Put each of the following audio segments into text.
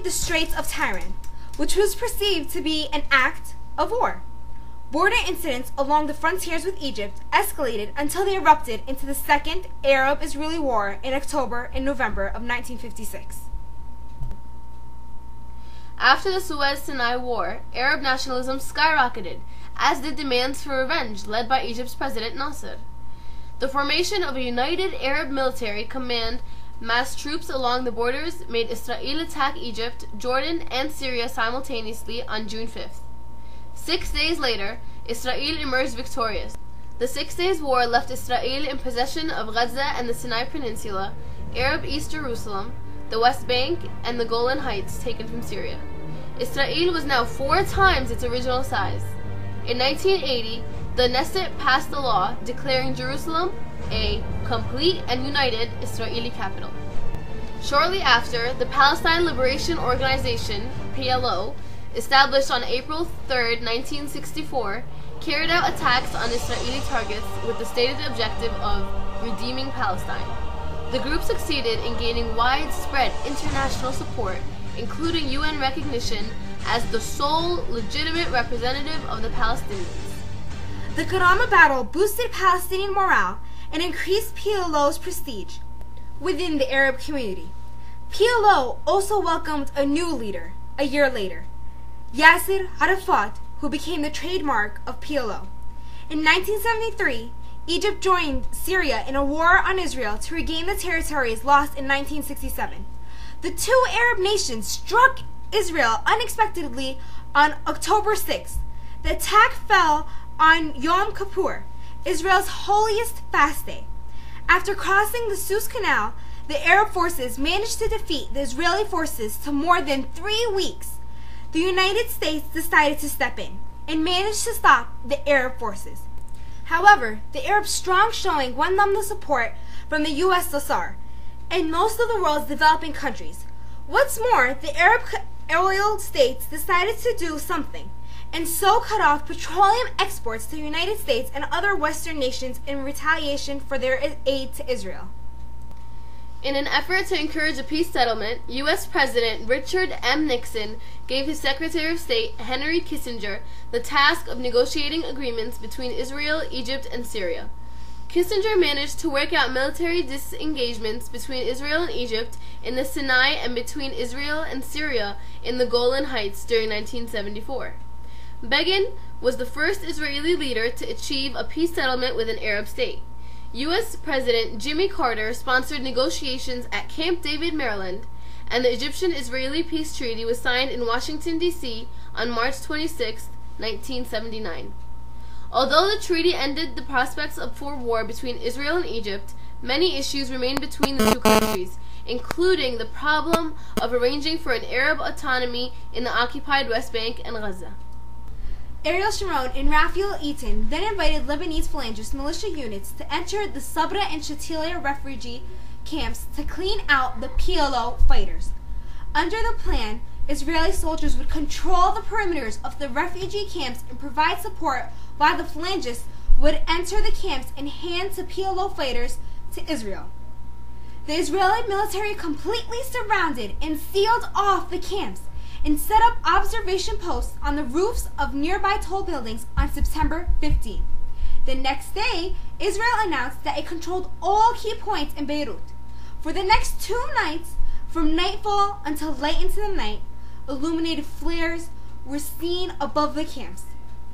the Straits of Tiran, which was perceived to be an act of war. Border incidents along the frontiers with Egypt escalated until they erupted into the Second Arab-Israeli War in October and November of 1956. After the Suez-Sinai War, Arab nationalism skyrocketed, as did demands for revenge led by Egypt's President Nasser. The formation of a united Arab military command massed troops along the borders made Israel attack Egypt, Jordan, and Syria simultaneously on June 5th. 6 days later, Israel emerged victorious. The 6 Days War left Israel in possession of Gaza and the Sinai Peninsula, Arab East Jerusalem, the West Bank, and the Golan Heights taken from Syria. Israel was now 4 times its original size. In 1980, the Knesset passed a law declaring Jerusalem a complete and united Israeli capital. Shortly after, the Palestine Liberation Organization, PLO, established on April 3, 1964, carried out attacks on Israeli targets with the stated objective of redeeming Palestine. The group succeeded in gaining widespread international support, including UN recognition as the sole legitimate representative of the Palestinians. The Karama battle boosted Palestinian morale and increased PLO's prestige within the Arab community. PLO also welcomed a new leader a year later, Yasser Arafat, who became the trademark of PLO. In 1973, Egypt joined Syria in a war on Israel to regain the territories lost in 1967. The two Arab nations struck Israel unexpectedly on October 6th. The attack fell on Yom Kippur, Israel's holiest fast day. After crossing the Suez Canal, the Arab forces managed to defeat the Israeli forces to more than 3 weeks. The United States decided to step in and managed to stop the Arab forces. However, the Arabs' strong showing won them the support from the USSR and most of the world's developing countries. What's more, the Arab oil states decided to do something, and so cut off petroleum exports to the United States and other Western nations in retaliation for their aid to Israel. In an effort to encourage a peace settlement, U.S. President Richard M. Nixon gave his Secretary of State, Henry Kissinger, the task of negotiating agreements between Israel, Egypt, and Syria. Kissinger managed to work out military disengagements between Israel and Egypt in the Sinai and between Israel and Syria in the Golan Heights during 1974. Begin was the first Israeli leader to achieve a peace settlement with an Arab state. U.S. President Jimmy Carter sponsored negotiations at Camp David, Maryland, and the Egyptian-Israeli peace treaty was signed in Washington, D.C. on March 26, 1979. Although the treaty ended the prospects for war between Israel and Egypt, many issues remained between the two countries, including the problem of arranging for an Arab autonomy in the occupied West Bank and Gaza. Ariel Sharon and Raphael Eaton then invited Lebanese Phalangist militia units to enter the Sabra and Shatila refugee camps to clean out the PLO fighters. Under the plan, Israeli soldiers would control the perimeters of the refugee camps and provide support while the Phalangists would enter the camps and hand to PLO fighters to Israel. The Israeli military completely surrounded and sealed off the camps and set up observation posts on the roofs of nearby tall buildings on September 15. The next day, Israel announced that it controlled all key points in Beirut. For the next 2 nights, from nightfall until late into the night, illuminated flares were seen above the camps,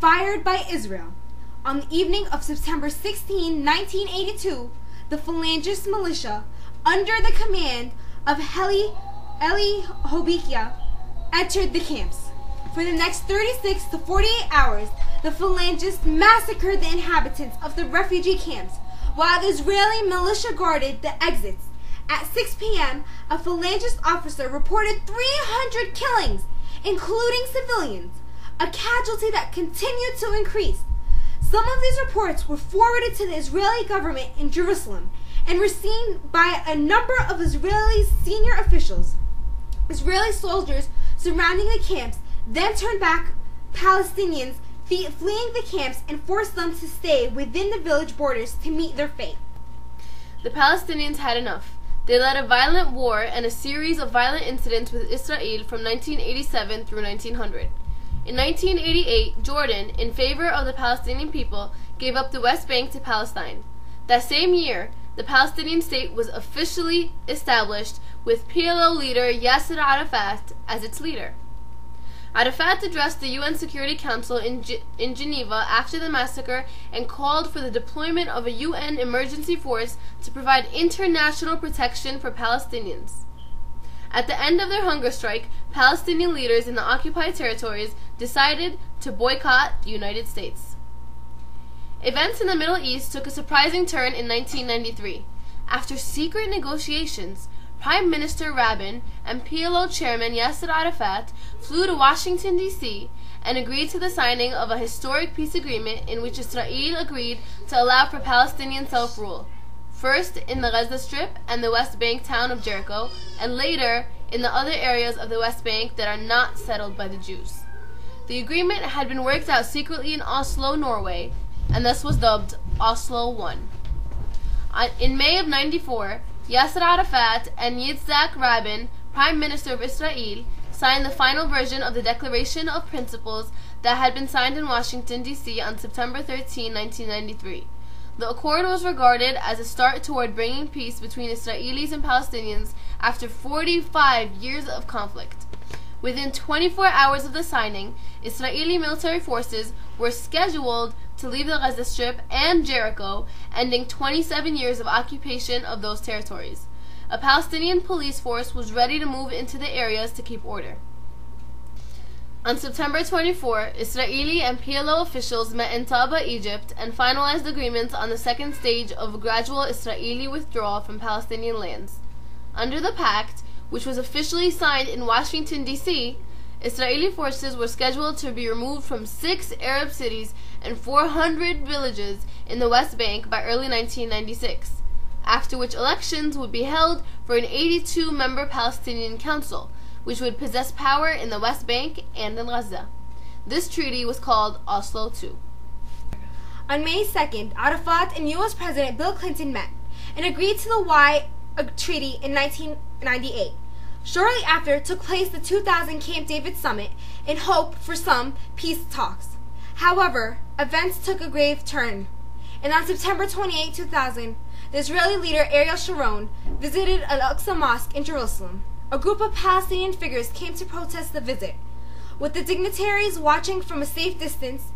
fired by Israel. On the evening of September 16, 1982, the Phalangist militia, under the command of Eli Hobikia, entered the camps. For the next 36 to 48 hours, the Phalangists massacred the inhabitants of the refugee camps, while the Israeli militia guarded the exits. At 6 p.m., a Phalangist officer reported 300 killings, including civilians, a casualty that continued to increase. Some of these reports were forwarded to the Israeli government in Jerusalem and were seen by a number of Israeli senior officials. Israeli soldiers surrounding the camps then turned back Palestinians fleeing the camps and forced them to stay within the village borders to meet their fate. The Palestinians had enough. They led a violent war and a series of violent incidents with Israel from 1987 through 1900. In 1988, Jordan, in favor of the Palestinian people, gave up the West Bank to Palestine. That same year, the Palestinian state was officially established with PLO leader Yasser Arafat as its leader. Arafat addressed the UN Security Council in Geneva after the massacre and called for the deployment of a UN emergency force to provide international protection for Palestinians. At the end of their hunger strike, Palestinian leaders in the occupied territories decided to boycott the United States. Events in the Middle East took a surprising turn in 1993. After secret negotiations, Prime Minister Rabin and PLO Chairman Yasser Arafat flew to Washington, D.C. and agreed to the signing of a historic peace agreement in which Israel agreed to allow for Palestinian self-rule, first in the Gaza Strip and the West Bank town of Jericho, and later in the other areas of the West Bank that are not settled by the Jews. The agreement had been worked out secretly in Oslo, Norway, and thus was dubbed Oslo I. In May of '94, Yasser Arafat and Yitzhak Rabin, Prime Minister of Israel, signed the final version of the Declaration of Principles that had been signed in Washington, D.C. on September 13, 1993. The accord was regarded as a start toward bringing peace between Israelis and Palestinians after 45 years of conflict. Within 24 hours of the signing, Israeli military forces were scheduled to leave the Gaza Strip and Jericho, ending 27 years of occupation of those territories. A Palestinian police force was ready to move into the areas to keep order. On September 24, Israeli and PLO officials met in Taba, Egypt, and finalized agreements on the second stage of a gradual Israeli withdrawal from Palestinian lands. Under the pact, which was officially signed in Washington, D.C., Israeli forces were scheduled to be removed from 6 Arab cities and 400 villages in the West Bank by early 1996, after which elections would be held for an 82-member Palestinian Council, which would possess power in the West Bank and in Gaza. This treaty was called Oslo II. On May 2nd, Arafat and U.S. President Bill Clinton met and agreed to the Y Treaty in 1998. Shortly after took place the 2000 Camp David Summit in hope for some peace talks. However, events took a grave turn, and on September 28, 2000, the Israeli leader Ariel Sharon visited Al-Aqsa Mosque in Jerusalem. A group of Palestinian figures came to protest the visit. With the dignitaries watching from a safe distance,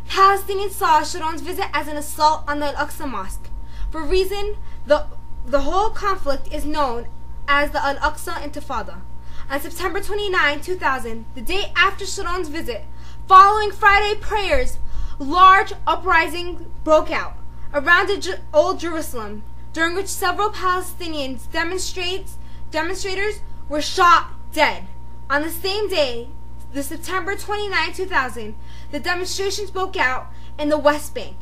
Palestinians saw Sharon's visit as an assault on the Al-Aqsa Mosque. For a reason, the whole conflict is known as the Al-Aqsa Intifada. On September 29, 2000, the day after Sharon's visit, following Friday prayers, large uprising broke out around Old Jerusalem, during which several Palestinian demonstrators were shot dead. On the same day, the September 29, 2000, the demonstrations broke out in the West Bank.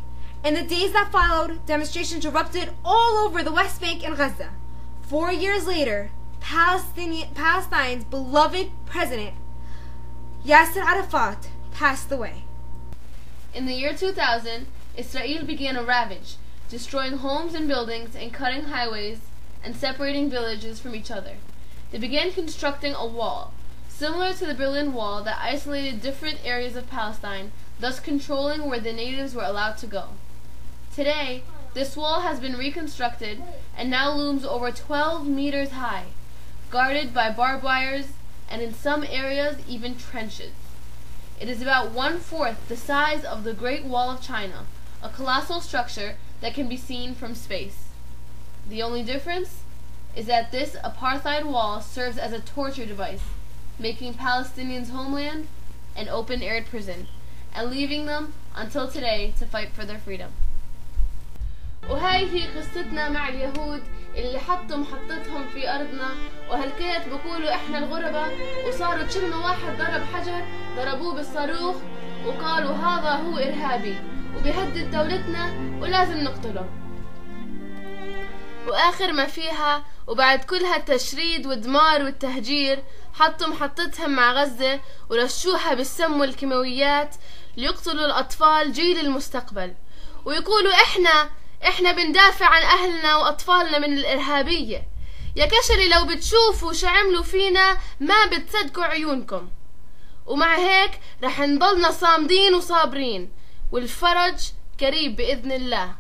In the days that followed, demonstrations erupted all over the West Bank and Gaza. 4 years later, Palestine's beloved president, Yasser Arafat, passed away. In the year 2000, Israel began a ravage, destroying homes and buildings and cutting highways and separating villages from each other. They began constructing a wall, similar to the Berlin Wall, that isolated different areas of Palestine, thus controlling where the natives were allowed to go. Today, this wall has been reconstructed and now looms over 12 meters high, guarded by barbed wires and in some areas even trenches. It is about 1/4 the size of the Great Wall of China, a colossal structure that can be seen from space. The only difference is that this apartheid wall serves as a torture device, making Palestinians' homeland an open-air prison, and leaving them until today to fight for their freedom. وهاي هي قصتنا مع اليهود اللي حطوا محطتهم في أرضنا، وهالكيت بقولوا إحنا الغرباء، وصاروا كل ما واحد ضرب حجر ضربوه بالصاروخ وقالوا هذا هو إرهابي وبيهدد دولتنا ولازم نقتله. وآخر ما فيها وبعد كل هالتشريد والدمار والتهجير حطوا محطتهم مع غزة ورشوها بالسم والكيماويات ليقتلوا الأطفال جيل المستقبل، ويقولوا إحنا بندافع عن أهلنا وأطفالنا من الإرهابية. يا كشري لو بتشوفوا شو عملوا فينا ما بتصدقوا عيونكم. ومع هيك رح نضلنا صامدين وصابرين، والفرج قريب بإذن الله.